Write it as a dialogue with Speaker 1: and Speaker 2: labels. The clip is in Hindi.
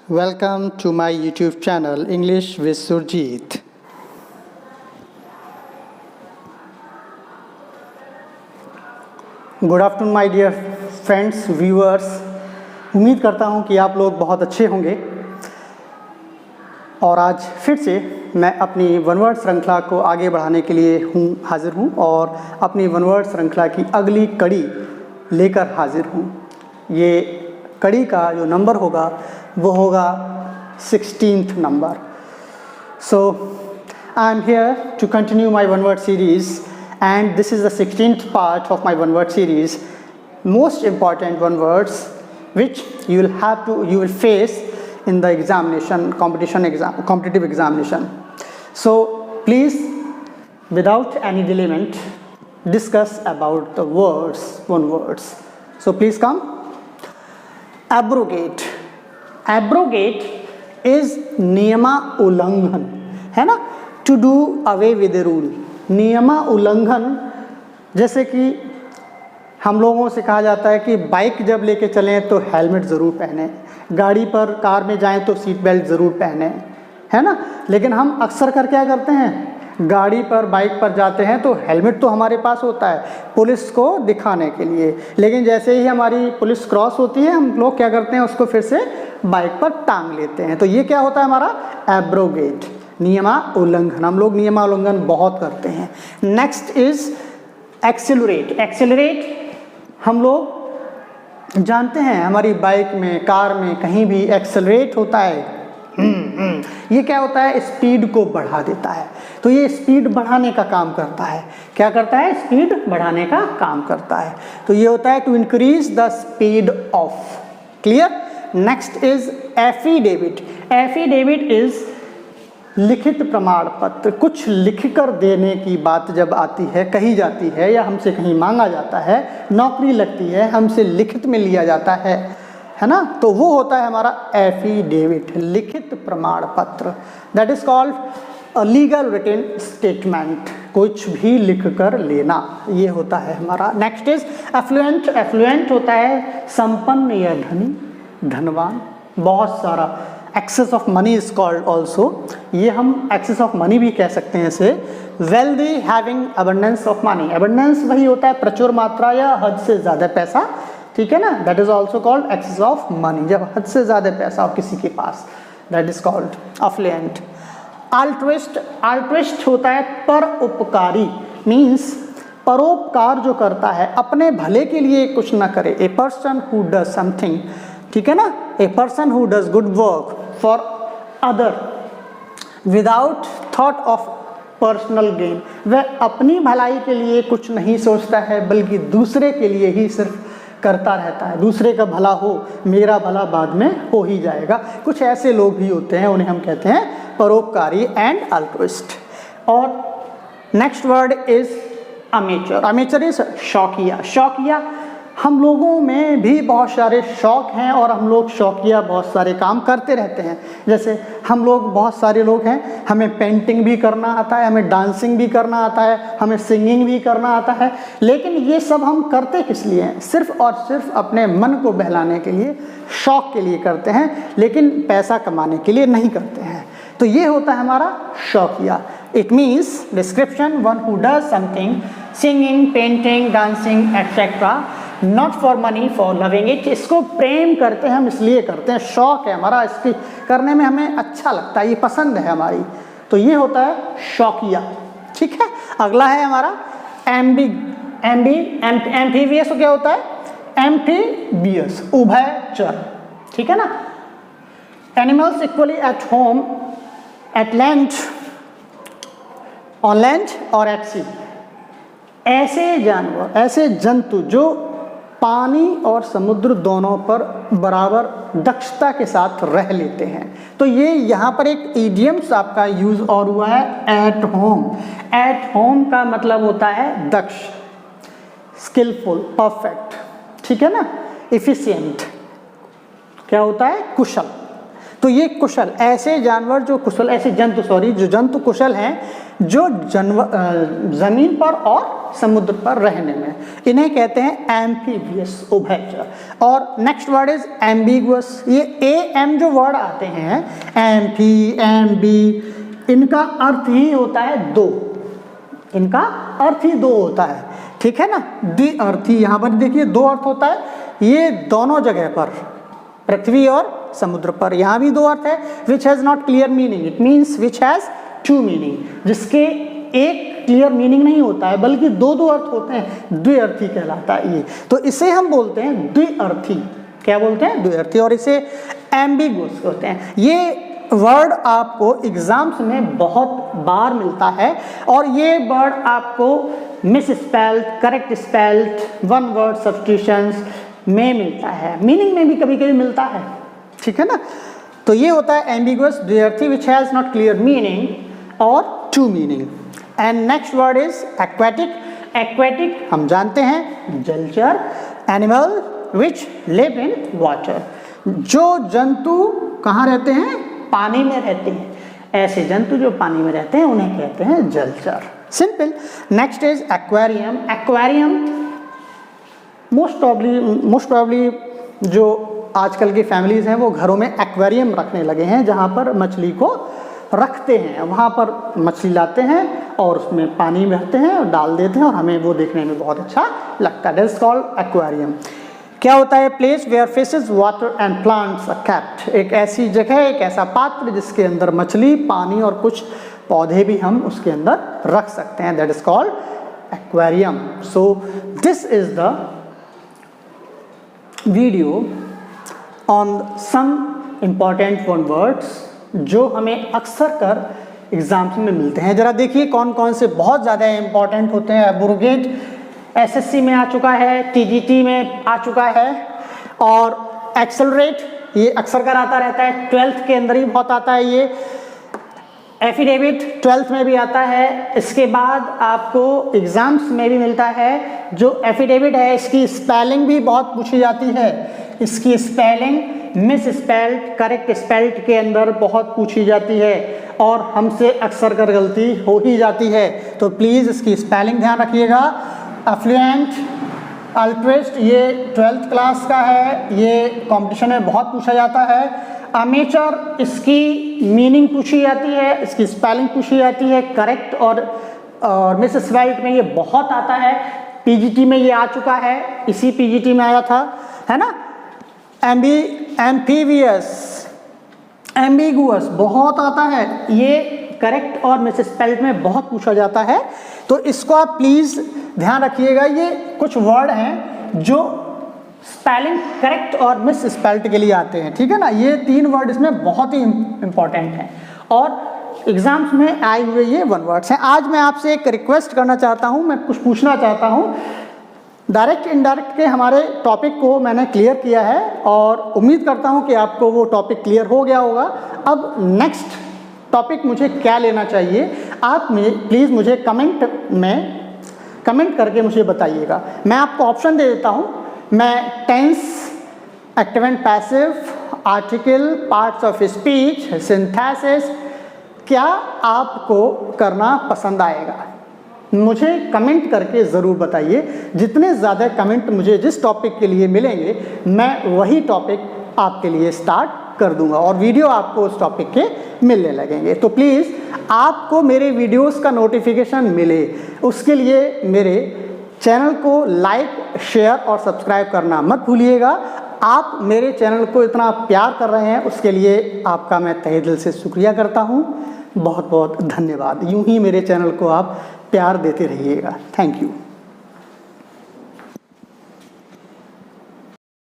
Speaker 1: Welcome to my YouTube channel English with Surjeet. Good afternoon my dear friends, viewers. उम्मीद करता हूँ कि आप लोग बहुत अच्छे होंगे और आज फिर से मैं अपनी वन वर्ड श्रृंखला को आगे बढ़ाने के लिए हाजिर हूँ और अपनी वन वर्ड श्रृंखला की अगली कड़ी लेकर हाजिर हूँ। ये कड़ी का जो नंबर होगा वो होगा 16th number. So I am here to continue my one word series, and this is the 16th part of my one word series. Most important one words which you will face in the examination, competitive examination. So please, without any delayment, discuss about the one words. So please come. Abrogate. Abrogate is नियमा उल्लंघन, है ना? To do away with the rule. नियमा उल्लंघन, जैसे कि हम लोगों से कहा जाता है कि बाइक जब लेके चलें तो हेलमेट ज़रूर पहने, गाड़ी पर कार में जाएं तो सीट बेल्ट ज़रूर पहने, है ना? लेकिन हम अक्सर कर क्या करते हैं, गाड़ी पर बाइक पर जाते हैं तो हेलमेट तो हमारे पास होता है पुलिस को दिखाने के लिए, लेकिन जैसे ही हमारी पुलिस क्रॉस होती है हम लोग क्या करते हैं, उसको फिर से बाइक पर टांग लेते हैं। तो ये क्या होता है हमारा एब्रोगेट, नियमा उल्लंघन। हम लोग नियमा उल्लंघन बहुत करते हैं। Next is accelerate. एक्सेलरेट हम लोग जानते हैं, हमारी बाइक में, कार में, कहीं भी एक्सेलरेट होता है। ये क्या होता है, स्पीड को बढ़ा देता है। तो ये स्पीड बढ़ाने का काम करता है। क्या करता है, स्पीड बढ़ाने का काम करता है। तो ये होता है to increase the speed of. Clear. Next is affidavit. Affidavit is लिखित प्रमाण पत्र। कुछ लिखकर देने की बात जब आती है, कही जाती है, या हमसे कहीं मांगा जाता है, नौकरी लगती है, हमसे लिखित में लिया जाता है ना? तो वो होता है हमारा एफिडेविट, लिखित प्रमाण पत्र। That is called a legal written statement. कुछ भी लिख कर लेना, ये होता है हमारा। Next is effluent. एफ्लुएंट होता है संपन्न या धनी, धनवान, बहुत सारा। Excess of money is called also. ये हम एक्सेस ऑफ मनी भी कह सकते हैं इसे। Wealthy, having abundance of money. Abundance वही होता है प्रचुर मात्रा या हद से ज़्यादा पैसा, ठीक है ना? That is also called excess of money. जब हद से ज़्यादा पैसा हो किसी के पास, that is called affluent. Altruist. Altruist होता है परोपकारी, मीन्स परोपकार जो करता है, अपने भले के लिए कुछ ना करे। A person who does something, ठीक है ना? A person who does good work for other without thought of personal gain. वह अपनी भलाई के लिए कुछ नहीं सोचता है, बल्कि दूसरे के लिए ही सिर्फ करता रहता है। दूसरे का भला हो, मेरा भला बाद में हो ही जाएगा। कुछ ऐसे लोग भी होते हैं, उन्हें हम कहते हैं परोपकारी एंड अल्ट्रुइस्ट। और next word is amateur. Amateur is शौकिया। शौकिया, हम लोगों में भी बहुत सारे शौक हैं और हम लोग शौकिया बहुत सारे काम करते रहते हैं। जैसे हम लोग, बहुत सारे लोग हैं, हमें पेंटिंग भी करना आता है, हमें डांसिंग भी करना आता है, हमें सिंगिंग भी करना आता है। लेकिन ये सब हम करते किस लिए हैं? सिर्फ और सिर्फ अपने मन को बहलाने के लिए, शौक के लिए करते हैं, लेकिन पैसा कमाने के लिए नहीं करते हैं। तो ये होता है हमारा शौकिया। It means description, one who does something, singing, painting, dancing etcetera, not for money, for loving it. इसको प्रेम करते हैं, हम इसलिए करते हैं, शौक है हमारा, इसकी करने में हमें अच्छा लगता है, ये पसंद है हमारी। तो ये होता है शौकिया, ठीक है। अगला है हमारा एम्फीबियस। क्या होता है? एम्फीबियस, उभयचर, ठीक है ना? Animals equally at home, at land, on land और एट सी। ऐसे जानवर, ऐसे जंतु जो पानी और समुद्र दोनों पर बराबर दक्षता के साथ रह लेते हैं। तो ये यहाँ पर एक इडियम्स आपका यूज और हुआ है, एट होम। एट होम का मतलब होता है दक्ष, स्किलफुल, परफेक्ट, ठीक है ना? इफिशिएंट क्या होता है? कुशल। तो ये कुशल, ऐसे जानवर जो कुशल, ऐसे जंतु जो जंतु कुशल हैं, जो जमीन पर और समुद्र पर रहने में, इन्हें कहते हैं एम्फीबियस, उभयचर। और नेक्स्ट वर्ड इज एम्बिगुअस। ये एम जो वर्ड आते हैं, एम्फी, एम्बी, इनका अर्थ ही होता है दो, इनका अर्थ ही दो होता है, ठीक है ना, द्विअर्थी। यहाँ पर देखिए दो अर्थ होता है, ये दोनों जगह पर, पृथ्वी और समुद्र पर। यहाँ भी दो अर्थ है, which has not clear meaning, it means which has two meaning, जिसके एक क्लियर मीनिंग नहीं होता है बल्कि दो दो अर्थ होते हैं, द्विअर्थी कहलाता है ये। तो इसे हम बोलते हैं द्विअर्थी। क्या बोलते हैं? द्विअर्थी। और इसे एम्बिगुअस कहते हैं। ये वर्ड आपको एग्जाम्स में बहुत बार मिलता है और ये वर्ड आपको miss spelled, correct spelled, one word substitutions में मिलता है, मीनिंग में भी कभी कभी मिलता है, ठीक है ना। तो ये होता है एम्बिगुअस, द्विअर्थी, which has not clear meaning और two meaning. And next word is aquatic. Aquatic हम जानते हैं जलचर, animal which live in water, जो जंतु कहाँ रहते हैं? पानी में रहते हैं। ऐसे जंतु जो पानी में रहते हैं उन्हें कहते हैं जलचर। Simple. Next is aquarium. Aquarium most probably जो आजकल की फैमिलीज हैं वो घरों में एक्वेरियम रखने लगे हैं, जहाँ पर मछली को रखते हैं, वहाँ पर मछली लाते हैं और उसमें पानी में रखते हैं और डाल देते हैं और हमें वो देखने में बहुत अच्छा लगता है। That is called aquarium. क्या होता है? Place where fishes, water and plants are kept. एक ऐसी जगह, एक ऐसा पात्र जिसके अंदर मछली, पानी और कुछ पौधे भी हम उसके अंदर रख सकते हैं। That is called aquarium. So this is the video on some important one words जो हमें अक्सर कर एग्जाम्स में मिलते हैं। जरा देखिए कौन कौन से बहुत ज़्यादा इम्पॉर्टेंट होते हैं। एब्रोगेट एसएससी में आ चुका है, टीजीटी में आ चुका है, और एक्सेलरेट ये अक्सर कर आता रहता है, 12th के अंदर ही बहुत आता है ये। एफिडेविट 12th में भी आता है। इसके बाद आपको एग्जाम्स में भी मिलता है। जो एफिडेविट है इसकी स्पेलिंग भी बहुत पूछी जाती है। इसकी spelling miss spelled, correct spelled के अंदर बहुत पूछी जाती है और हमसे अक्सर कर गलती हो ही जाती है। तो प्लीज़ इसकी स्पेलिंग ध्यान रखिएगा। अफ्लुएंट, अल्ट्रिस्ट ये 12th क्लास का है, ये कंपटीशन में बहुत पूछा जाता है। अमेचर इसकी मीनिंग पूछी जाती है, इसकी स्पेलिंग पूछी जाती है, करेक्ट और मिस स्पेल्ड में ये बहुत आता है। पीजीटी में ये आ चुका है, इसी पीजीटी में आया था, है ना। एम्फीबियस, एम्बिगुअस बहुत आता है, ये करेक्ट और मिस स्पेल्ड में बहुत पूछा जाता है। तो इसको आप प्लीज़ ध्यान रखिएगा। ये कुछ वर्ड हैं जो स्पेलिंग करेक्ट और मिस स्पेल्ड के लिए आते हैं, ठीक है ना। ये 3 वर्ड इसमें बहुत ही इंपॉर्टेंट हैं और एग्जाम्स में आए हुए ये 1 वर्ड्स हैं। आज मैं आपसे एक रिक्वेस्ट करना चाहता हूँ, मैं कुछ पूछना चाहता हूँ। डायरेक्ट इनडायरेक्ट के हमारे टॉपिक को मैंने क्लियर किया है और उम्मीद करता हूँ कि आपको वो टॉपिक क्लियर हो गया होगा। अब नेक्स्ट टॉपिक मुझे क्या लेना चाहिए, आप प्लीज़ मुझे कमेंट करके मुझे बताइएगा। मैं आपको ऑप्शन दे देता हूँ। मैं tense, active and passive, article, parts of speech, synthesis, क्या आपको करना पसंद आएगा? मुझे कमेंट करके ज़रूर बताइए। जितने ज़्यादा कमेंट मुझे जिस टॉपिक के लिए मिलेंगे मैं वही टॉपिक आपके लिए स्टार्ट कर दूंगा और वीडियो आपको उस टॉपिक के मिलने लगेंगे। तो प्लीज़ आपको मेरे वीडियोस का नोटिफिकेशन मिले उसके लिए मेरे चैनल को लाइक, शेयर और सब्सक्राइब करना मत भूलिएगा। आप मेरे चैनल को इतना प्यार कर रहे हैं उसके लिए आपका मैं तहे दिल से शुक्रिया करता हूँ। बहुत बहुत धन्यवाद। यूं ही मेरे चैनल को आप प्यार देते रहिएगा। Thank you.